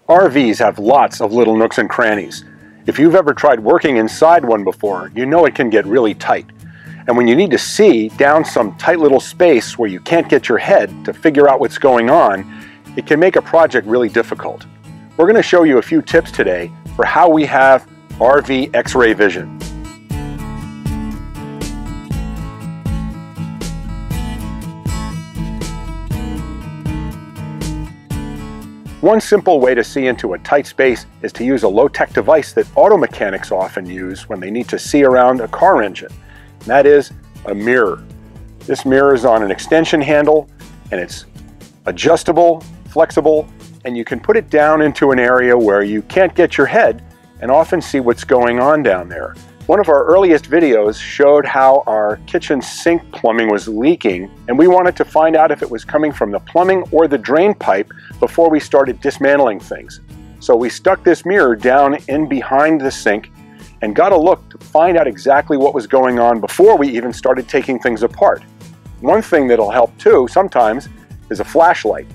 RVs have lots of little nooks and crannies. If you've ever tried working inside one before, you know it can get really tight. And when you need to see down some tight little space where you can't get your head to figure out what's going on, it can make a project really difficult. We're going to show you a few tips today for how we have RV X-ray vision. One simple way to see into a tight space is to use a low-tech device that auto mechanics often use when they need to see around a car engine. And that is a mirror. This mirror is on an extension handle and it's adjustable, flexible, and you can put it down into an area where you can't get your head and often see what's going on down there. One of our earliest videos showed how our kitchen sink plumbing was leaking, and we wanted to find out if it was coming from the plumbing or the drain pipe before we started dismantling things. So we stuck this mirror down in behind the sink and got a look to find out exactly what was going on before we even started taking things apart. One thing that'll help too sometimes is a flashlight.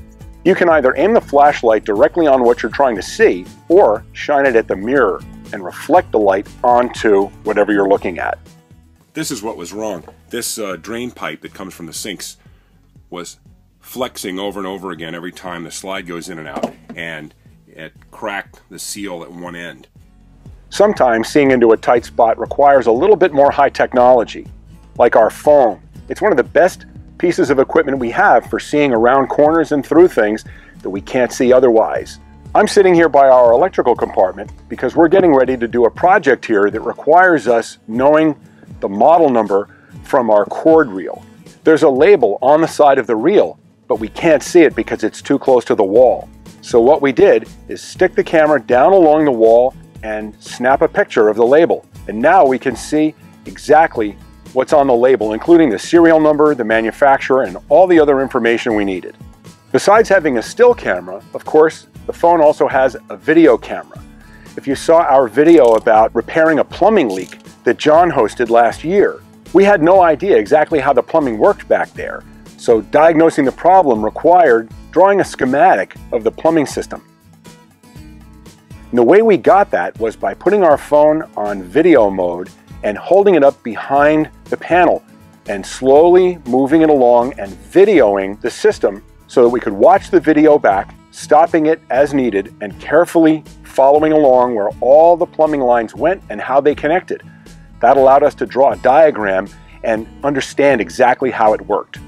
You can either aim the flashlight directly on what you're trying to see or shine it at the mirror and reflect the light onto whatever you're looking at. This is what was wrong. This drain pipe that comes from the sinks was flexing over and over again every time the slide goes in and out, and it cracked the seal at one end. Sometimes seeing into a tight spot requires a little bit more high technology, like our phone. It's one of the best pieces of equipment we have for seeing around corners and through things that we can't see otherwise. I'm sitting here by our electrical compartment because we're getting ready to do a project here that requires us knowing the model number from our cord reel. There's a label on the side of the reel, but we can't see it because it's too close to the wall. So what we did is stick the camera down along the wall and snap a picture of the label. And now we can see exactly what's on the label, including the serial number, the manufacturer, and all the other information we needed. Besides having a still camera, of course, the phone also has a video camera. If you saw our video about repairing a plumbing leak that John hosted last year, we had no idea exactly how the plumbing worked back there. So diagnosing the problem required drawing a schematic of the plumbing system. And the way we got that was by putting our phone on video mode and holding it up behind the panel and slowly moving it along and videoing the system so that we could watch the video back, stopping it as needed, and carefully following along where all the plumbing lines went and how they connected. That allowed us to draw a diagram and understand exactly how it worked.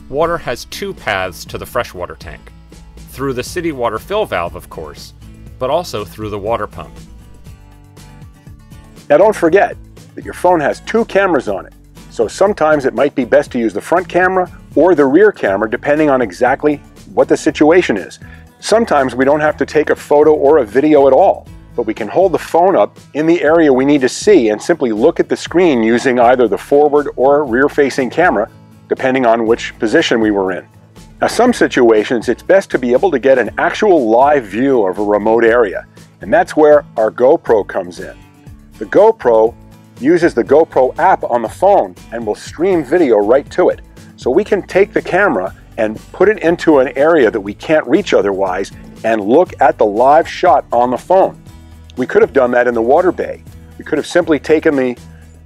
Water has two paths to the freshwater tank. Through the city water fill valve, of course, but also through the water pump. Now don't forget that your phone has two cameras on it, so sometimes it might be best to use the front camera or the rear camera depending on exactly what the situation is. Sometimes we don't have to take a photo or a video at all, but we can hold the phone up in the area we need to see and simply look at the screen using either the forward or rear-facing camera, depending on which position we were in. Now, some situations it's best to be able to get an actual live view of a remote area, and that's where our GoPro comes in. The GoPro uses the GoPro app on the phone and will stream video right to it. So we can take the camera and put it into an area that we can't reach otherwise and look at the live shot on the phone. We could have done that in the water bay. We could have simply taken the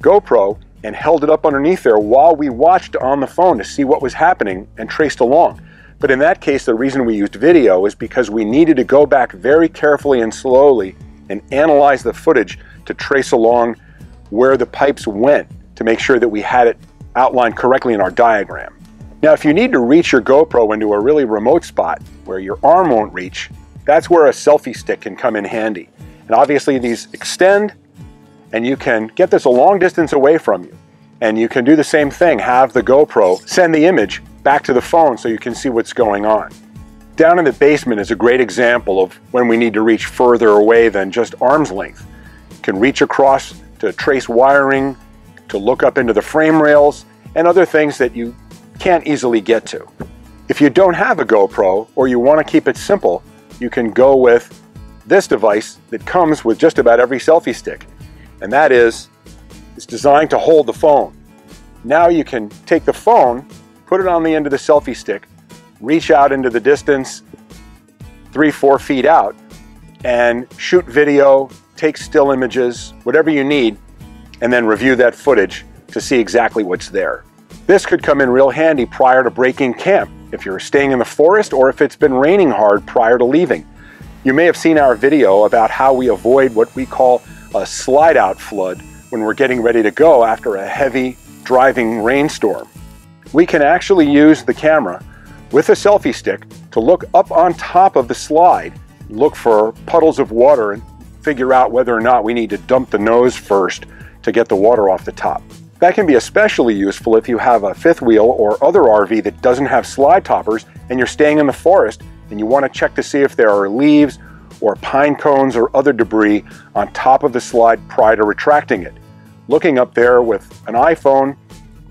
GoPro and held it up underneath there while we watched on the phone to see what was happening and traced along. But in that case, the reason we used video is because we needed to go back very carefully and slowly and analyze the footage to trace along where the pipes went to make sure that we had it outlined correctly in our diagram. Now, if you need to reach your GoPro into a really remote spot where your arm won't reach, that's where a selfie stick can come in handy. And obviously these extend, and you can get this a long distance away from you. And you can do the same thing, have the GoPro send the image back to the phone so you can see what's going on. Down in the basement is a great example of when we need to reach further away than just arm's length. You can reach across to trace wiring, to look up into the frame rails, and other things that you can't easily get to. If you don't have a GoPro or you want to keep it simple, you can go with this device that comes with just about every selfie stick. And that is, it's designed to hold the phone. Now you can take the phone, put it on the end of the selfie stick, reach out into the distance 3-4 feet out, and shoot video, take still images, whatever you need, and then review that footage to see exactly what's there. This could come in real handy prior to breaking camp, if you're staying in the forest or if it's been raining hard prior to leaving. You may have seen our video about how we avoid what we call a slide-out flood when we're getting ready to go after a heavy driving rainstorm. We can actually use the camera with a selfie stick to look up on top of the slide, look for puddles of water and figure out whether or not we need to dump the nose first to get the water off the top. That can be especially useful if you have a fifth wheel or other RV that doesn't have slide toppers and you're staying in the forest and you want to check to see if there are leaves or pine cones or other debris on top of the slide prior to retracting it. Looking up there with an iPhone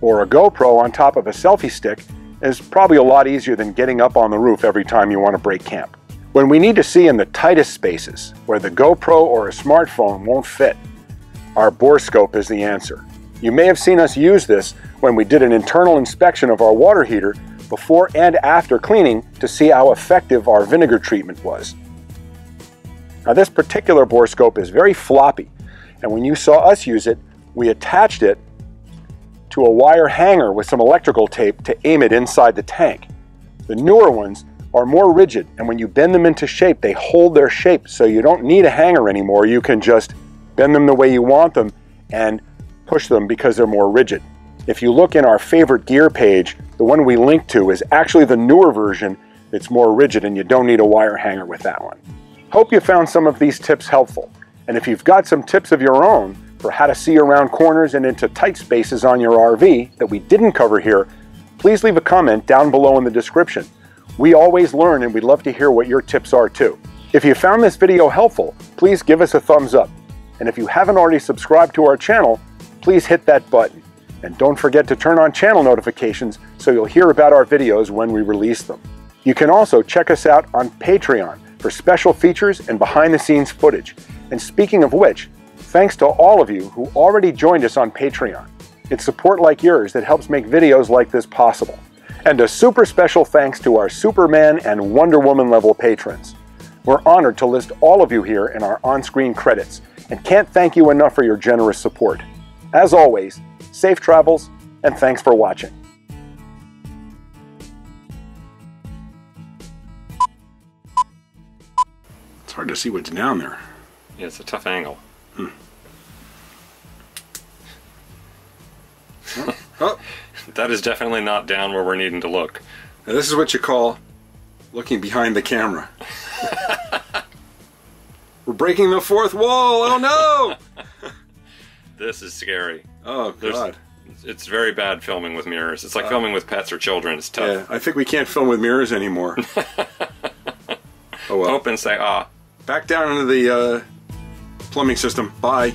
or a GoPro on top of a selfie stick is probably a lot easier than getting up on the roof every time you want to break camp. When we need to see in the tightest spaces, where the GoPro or a smartphone won't fit, our bore scope is the answer. You may have seen us use this when we did an internal inspection of our water heater before and after cleaning to see how effective our vinegar treatment was. Now this particular bore scope is very floppy, and when you saw us use it, we attached it to a wire hanger with some electrical tape to aim it inside the tank. The newer ones are more rigid, and when you bend them into shape, they hold their shape, so you don't need a hanger anymore. You can just bend them the way you want them and push them because they're more rigid. If you look in our favorite gear page, the one we linked to is actually the newer version that's more rigid, and you don't need a wire hanger with that one. Hope you found some of these tips helpful, and if you've got some tips of your own for how to see around corners and into tight spaces on your RV that we didn't cover here, please leave a comment down below in the description. We always learn, and we'd love to hear what your tips are too. If you found this video helpful, please give us a thumbs up. And if you haven't already subscribed to our channel, please hit that button. And don't forget to turn on channel notifications so you'll hear about our videos when we release them. You can also check us out on Patreon for special features and behind-the-scenes footage. And speaking of which, thanks to all of you who already joined us on Patreon. It's support like yours that helps make videos like this possible. And a super special thanks to our Superman and Wonder Woman level patrons. We're honored to list all of you here in our on-screen credits, and can't thank you enough for your generous support. As always, safe travels, and thanks for watching. It's hard to see what's down there. Yeah, it's a tough angle. Oh, That is definitely not down where we're needing to look. now this is what you call looking behind the camera. We're breaking the fourth wall. Oh no! This is scary. Oh God. It's very bad filming with mirrors. It's like filming with pets or children. It's tough. Yeah, I think we can't film with mirrors anymore. Oh well. Open, say ah. Back down into the plumbing system. Bye.